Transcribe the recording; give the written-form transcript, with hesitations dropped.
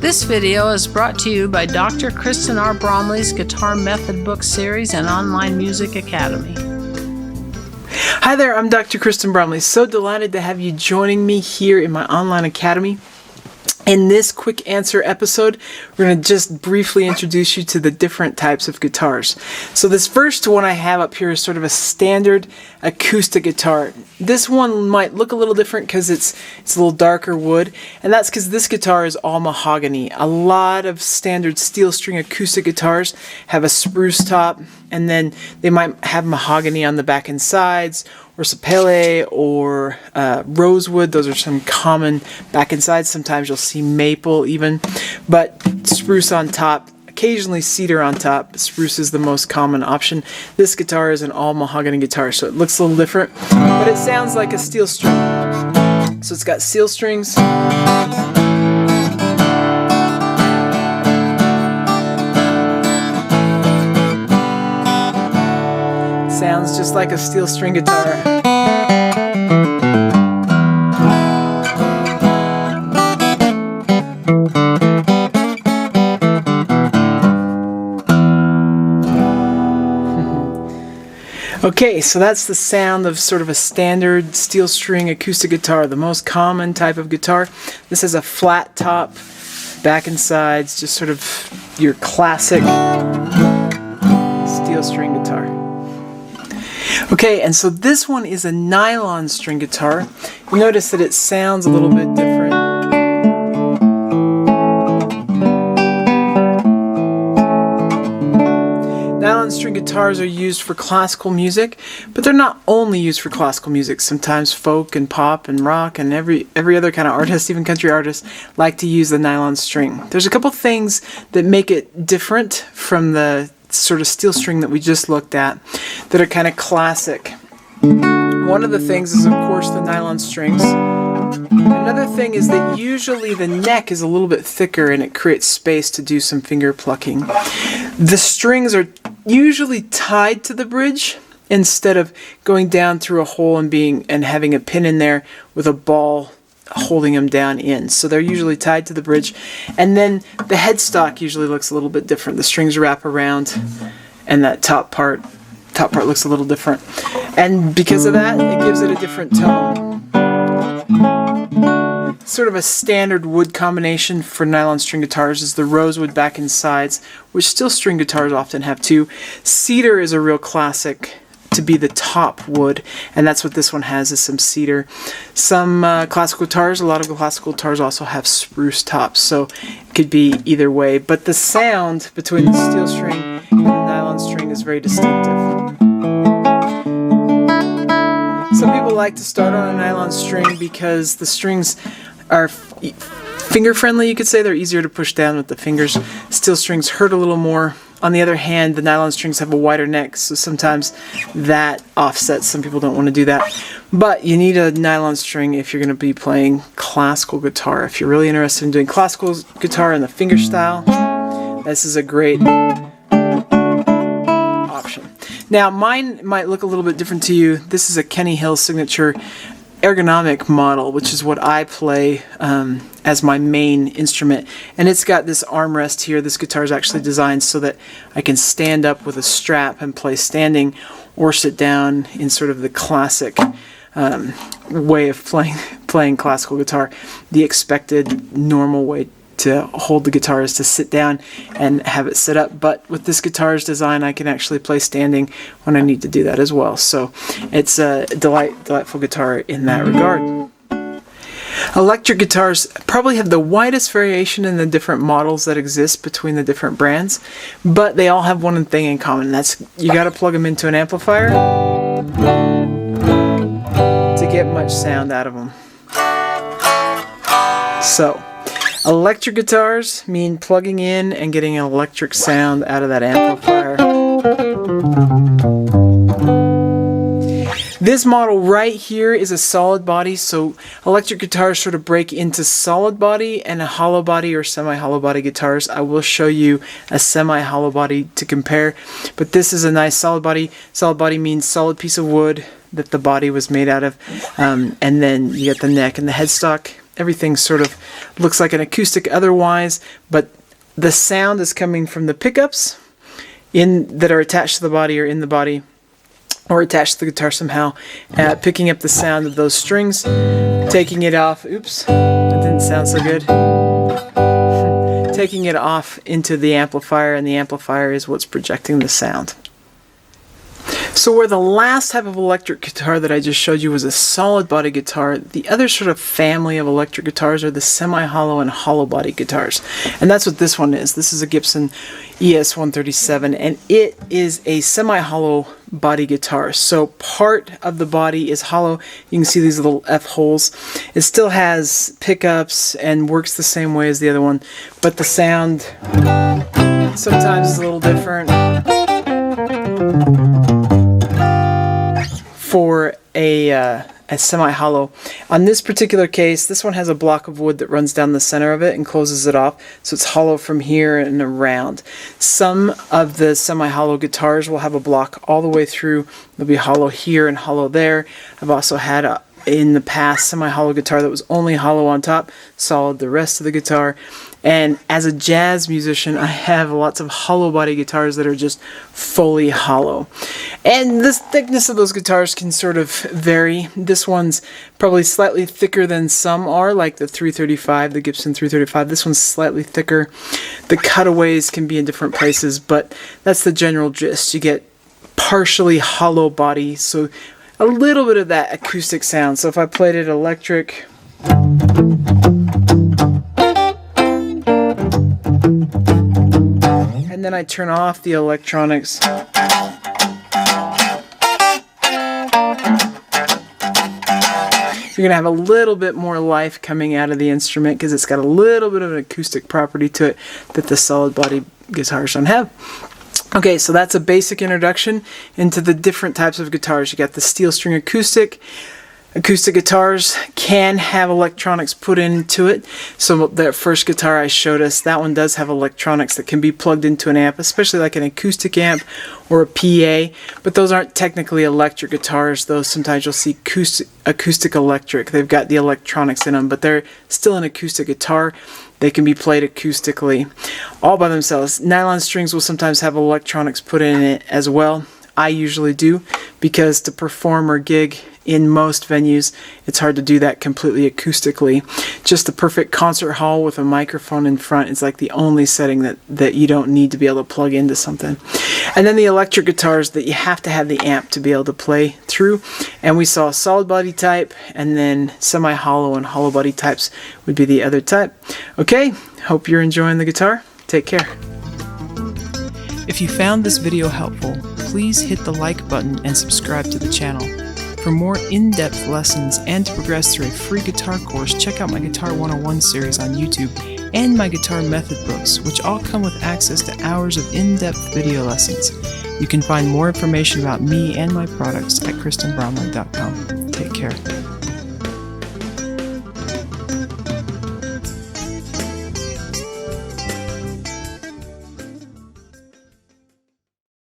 This video is brought to you by Dr. Kristen R. Bromley's Guitar Method Book Series and Online Music Academy. Hi there, I'm Dr. Kristen Bromley. So delighted to have you joining me here in my online academy. In this quick answer episode, we're going to just briefly introduce you to the different types of guitars. So this first one I have up here is sort of a standard acoustic guitar. This one might look a little different because it's a little darker wood, and that's because this guitar is all mahogany. A lot of standard steel string acoustic guitars have a spruce top, and then they might have mahogany on the back and sides, or sapele, or rosewood. Those are some common back and sides. Sometimes you'll see maple even, but spruce on top, occasionally cedar on top. Spruce is the most common option. This guitar is an all mahogany guitar, so it looks a little different, but it sounds like a steel string. So it's got steel strings. Sounds just like a steel string guitar. Okay, so that's the sound of sort of a standard steel string acoustic guitar, the most common type of guitar. This has a flat top, back and sides, just sort of your classic steel string guitar. Okay, and so this one is a nylon string guitar. You notice that it sounds a little bit different. Nylon string guitars are used for classical music, but they're not only used for classical music. Sometimes folk and pop and rock and every other kind of artist, even country artists, like to use the nylon string. There's a couple things that make it different from the sort of steel string that we just looked at that are kind of classic. One of the things is, of course, the nylon strings. Another thing is that usually the neck is a little bit thicker and it creates space to do some finger plucking. The strings are usually tied to the bridge instead of going down through a hole and having a pin in there with a ball holding them down in. So they're usually tied to the bridge. And then the headstock usually looks a little bit different. The strings wrap around and that top part looks a little different. And because of that, it gives it a different tone. Sort of a standard wood combination for nylon string guitars is the rosewood back and sides, which steel string guitars often have too. Cedar is a real classic to be the top wood, and that's what this one has, is some cedar. Some classical guitars, a lot of classical guitars also have spruce tops, so it could be either way, but the sound between the steel string and the nylon string is very distinctive. Some people like to start on a nylon string because the strings are finger friendly, you could say. They're easier to push down with the fingers. Steel strings hurt a little more. On the other hand, the nylon strings have a wider neck, so sometimes that offsets. Some people don't want to do that. But you need a nylon string if you're going to be playing classical guitar. If you're really interested in doing classical guitar in the finger style, this is a great option. Now, mine might look a little bit different to you. This is a Kenny Hill Signature ergonomic model, which is what I play as my main instrument, and it's got this armrest here. This guitar is actually designed so that I can stand up with a strap and play standing, or sit down in sort of the classic way of playing classical guitar. The expected normal way to hold the guitar is to sit down and have it sit up, but with this guitar's design I can actually play standing when I need to do that as well. So it's a delightful guitar in that regard. Electric guitars probably have the widest variation in the different models that exist between the different brands, but they all have one thing in common, and that's you got to plug them into an amplifier to get much sound out of them. So electric guitars mean plugging in and getting an electric sound out of that amplifier. This model right here is a solid body, so electric guitars sort of break into solid body and a hollow body or semi-hollow body guitars. I will show you a semi-hollow body to compare, but this is a nice solid body. Solid body means solid piece of wood that the body was made out of, and then you get the neck and the headstock. everything sort of looks like an acoustic otherwise, but the sound is coming from the pickups that are attached to the body or in the body, or attached to the guitar somehow, picking up the sound of those strings, taking it off. Oops, that didn't sound so good. Taking it off into the amplifier, and the amplifier is what's projecting the sound. So where the last type of electric guitar that I just showed you was a solid body guitar, the other sort of family of electric guitars are the semi-hollow and hollow body guitars. And that's what this one is. This is a Gibson ES-137, and it is a semi-hollow body guitar. So part of the body is hollow. You can see these little F holes. It still has pickups and works the same way as the other one, but the sound sometimes is a little different. For a semi-hollow. On this particular case, this one has a block of wood that runs down the center of it and closes it off, so it's hollow from here and around. Some of the semi-hollow guitars will have a block all the way through. They'll be hollow here and hollow there. I've also had in the past semi-hollow guitar that was only hollow on top, solid the rest of the guitar. And as a jazz musician, I have lots of hollow body guitars that are just fully hollow. And the thickness of those guitars can sort of vary. This one's probably slightly thicker than some are, like the 335, the Gibson 335. This one's slightly thicker. The cutaways can be in different places, but that's the general gist. You get partially hollow body, so a little bit of that acoustic sound. So if I played it electric, and then I turn off the electronics, you're going to have a little bit more life coming out of the instrument because it's got a little bit of an acoustic property to it that the solid body guitars don't have. Okay, so that's a basic introduction into the different types of guitars. You got the steel string acoustic. Acoustic guitars can have electronics put into it. So that first guitar I showed us, that one does have electronics that can be plugged into an amp, especially like an acoustic amp or a PA, but those aren't technically electric guitars, though sometimes you'll see acoustic-electric. They've got the electronics in them, but they're still an acoustic guitar. They can be played acoustically all by themselves. Nylon strings will sometimes have electronics put in it as well. I usually do, because to perform or gig in most venues, it's hard to do that completely acoustically. Just the perfect concert hall with a microphone in front is like the only setting that you don't need to be able to plug into something. And then the electric guitars that you have to have the amp to be able to play through. And we saw solid body type, and then semi-hollow and hollow body types would be the other type. Okay, hope you're enjoying the guitar. Take care. If you found this video helpful, please hit the like button and subscribe to the channel. For more in-depth lessons and to progress through a free guitar course, check out my Guitar 101 series on YouTube and my guitar method books, which all come with access to hours of in-depth video lessons. You can find more information about me and my products at KristenBromley.com. Take care.